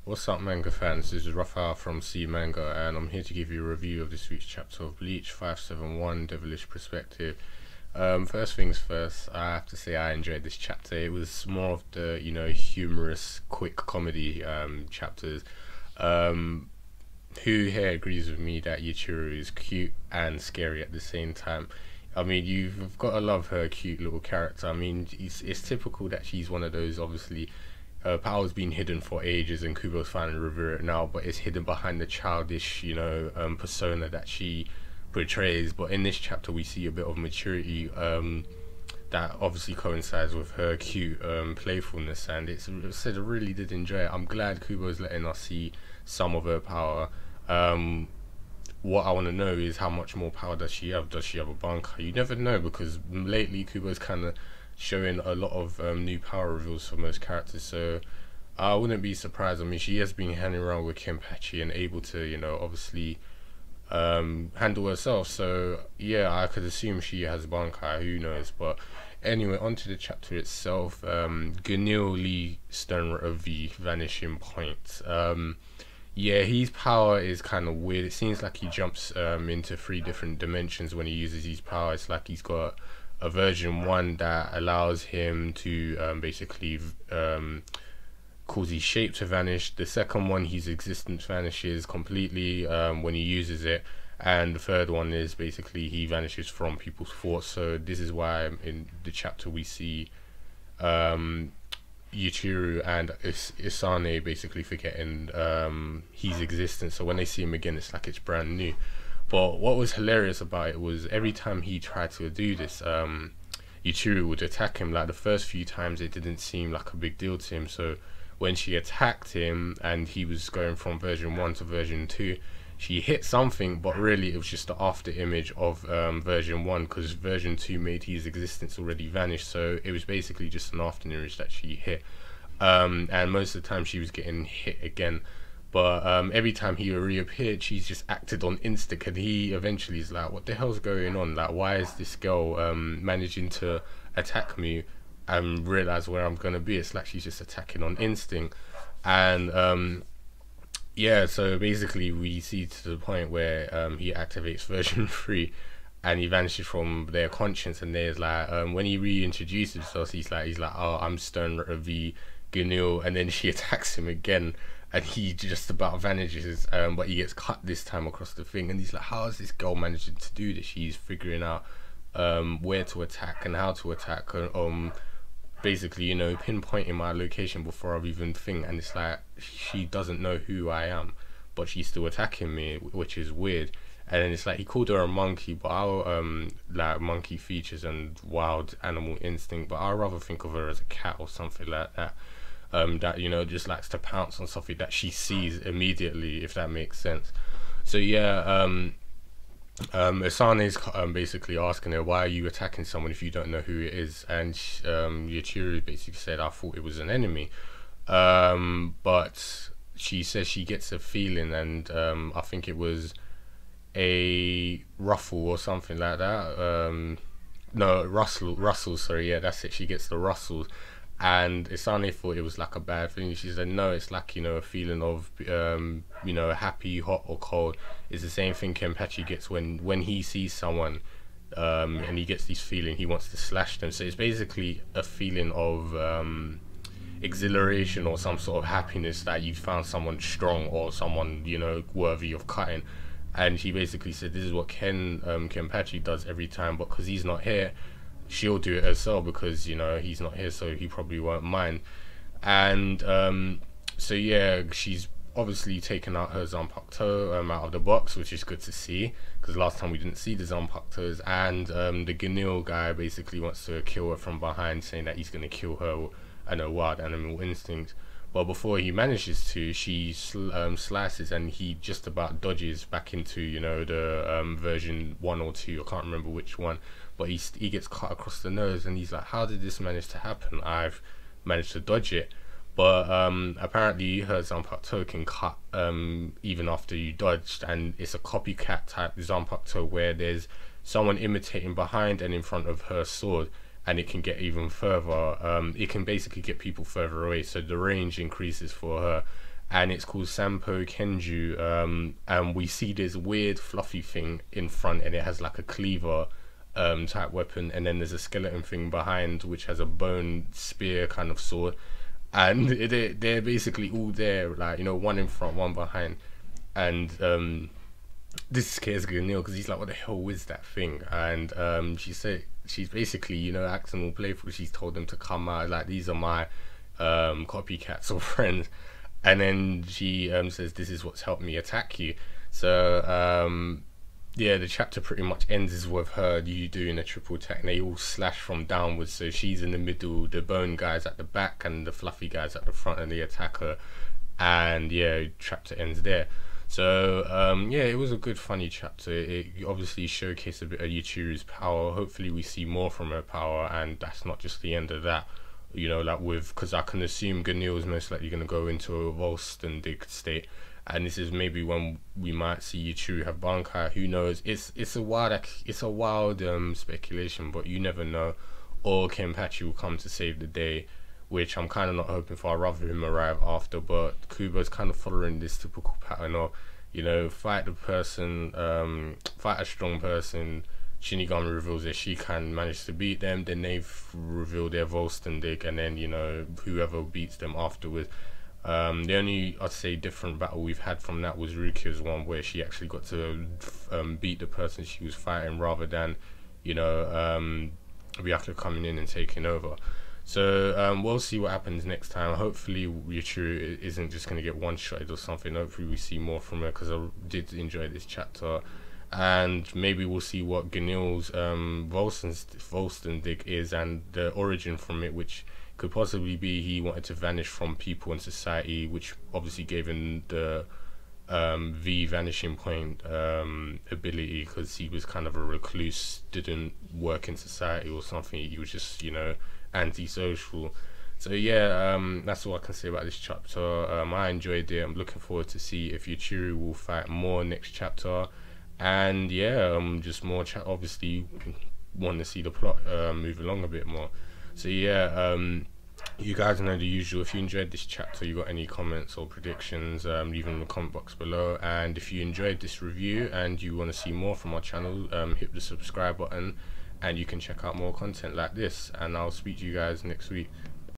What's up, manga fans? This is Rafael from C Manga, and I'm here to give you a review of this week's chapter of Bleach 571 Devilish Perspective. First things first, I have to say I enjoyed this chapter. It was more of the, humorous, quick comedy chapters. Um, who here agrees with me that Yachiru is cute and scary at the same time? I mean, you've got to love her cute little character. I mean, it's typical that she's one of those, obviously, power's been hidden for ages and Kubo's finally revealed it now, but it's hidden behind the childish, persona that she portrays. But in this chapter, we see a bit of maturity that obviously coincides with her cute playfulness, and I really did enjoy it. I'm glad Kubo's letting us see some of her power. What I want to know is how much more power does she have? Does she have a bunker? You never know, because lately Kubo's kind of showing a lot of new power reveals for most characters, so I wouldn't be surprised. I mean, she has been hanging around with Kenpachi and able to, obviously handle herself, so yeah, I could assume she has Bankai, who knows. But anyway, onto the chapter itself. Ganil Lee Stone of the Vanishing Point. Yeah, his power is kind of weird. It seems like he jumps into three different dimensions when he uses his power. It's like he's got a version 1 that allows him to basically cause his shape to vanish. The second one, his existence vanishes completely when he uses it. And the third one is basically he vanishes from people's thoughts. So this is why in the chapter we see Yachiru and Isane basically forgetting his existence. So when they see him again, it's like it's brand new. But what was hilarious about it was every time he tried to do this, Yachiru would attack him. Like the first few times, it didn't seem like a big deal to him. So when she attacked him and he was going from version 1 to version 2, she hit something, but really it was just the after image of version 1, because version 2 made his existence already vanish. So it was basically just an after image that she hit. And most of the time she was getting hit again. But every time he reappeared, she's just acted on instinct, and he eventually is like, what the hell's going on? Like, why is this girl managing to attack me and realize where I'm going to be? It's like she's just attacking on instinct. And yeah, so basically we see to the point where he activates version 3 and he vanishes from their conscience, and there's like when he reintroduces himself, he's like, oh, I'm Stone V Ganil, and then she attacks him again and he just about vanishes, but he gets cut this time across the thing, and he's like, how is this girl managing to do this? She's figuring out where to attack and how to attack, basically, pinpointing my location before I've even think. And it's like she doesn't know who I am, but she's still attacking me, which is weird. And then it's like he called her a monkey, but our like monkey features and wild animal instinct, but I'd rather think of her as a cat or something like that. That just likes to pounce on something that she sees immediately, if that makes sense. So yeah, Asane's basically asking her, why are you attacking someone if you don't know who it is? And Yachiru basically said, I thought it was an enemy. But she says she gets a feeling, and I think it was a ruffle or something like that. No, Russell, sorry, yeah, that's it. She gets the Russells. And Isane thought it was like a bad thing. She said, no, it's like, a feeling of, happy, hot or cold. It's the same thing Kenpachi gets when he sees someone and he gets this feeling, he wants to slash them. So it's basically a feeling of exhilaration or some sort of happiness that you found someone strong or someone, worthy of cutting. And she basically said this is what Kenpachi does every time, but because he's not here, she'll do it herself, because he's not here, so he probably won't mind. And so yeah, she's obviously taken out her Zanpakuto out of the box, which is good to see, because last time we didn't see the Zanpakutos. And the Ganil guy basically wants to kill her from behind, saying that he's going to kill her and her wild animal instinct. But before he manages to, she slices, and he just about dodges back into the version 1 or 2, I can't remember which one, but he gets cut across the nose, and he's like, how did this manage to happen? I've managed to dodge it. But apparently her Zanpakuto can cut even after you dodged, and it's a copycat type Zanpakuto where there's someone imitating behind and in front of her sword, and it can get even further. It can basically get people further away, so the range increases for her. and it's called Sanpo Kenjuu, and we see this weird fluffy thing in front, and it has like a cleaver type weapon, and then there's a skeleton thing behind which has a bone spear kind of sword, and they're basically all there, like, you know, one in front, one behind, and this scares Ganil because he's like, what the hell is that thing? And she said she's basically, you know, acting all playful. She's told them to come out, like, these are my copycats or friends, and then she says, this is what's helped me attack you. So yeah, the chapter pretty much ends with her you doing a triple attack, and they all slash from downwards. So she's in the middle, the bone guys at the back, and the fluffy guys at the front, and they attack her. And yeah, chapter ends there. So yeah, it was a good funny chapter. It obviously showcased a bit of Yachiru's power. Hopefully we see more from her power, and that's not just the end of that, you know, like with, because I can assume Ganil is most likely going to go into a Volstendig state, and this is maybe when we might see Yachiru have Bankai. Who knows? It's a wild speculation, but you never know. Or Kenpachi will come to save the day, which I'm kind of not hoping for. I'd rather him arrive after, but Kubo's kind of following this typical pattern of, you know, fight the person, fight a strong person, Shinigami reveals that she can manage to beat them, then they've revealed their Volstendig, and then, you know, whoever beats them afterwards. The only, I'd say, different battle we've had from that was Rukia's one, where she actually got to beat the person she was fighting, rather than, you know, Ryaka coming in and taking over. So we'll see what happens next time. Hopefully Yachiru isn't just going to get one-shotted or something. Hopefully we see more from her, because I did enjoy this chapter. And maybe we'll see what Ganil's Volstendig is, and the origin from it, which could possibly be he wanted to vanish from people and society, which obviously gave him the V vanishing point ability, because he was kind of a recluse, didn't work in society or something. He was just, you know, antisocial. So yeah, that's all I can say about this chapter. I enjoyed it. I'm looking forward to see if Yachiru will fight more next chapter, and yeah, just more obviously want to see the plot move along a bit more. So yeah, you guys know the usual. If you enjoyed this chapter, you got any comments or predictions, leave them in the comment box below. And if you enjoyed this review and you want to see more from our channel, hit the subscribe button, and you can check out more content like this. And I'll speak to you guys next week.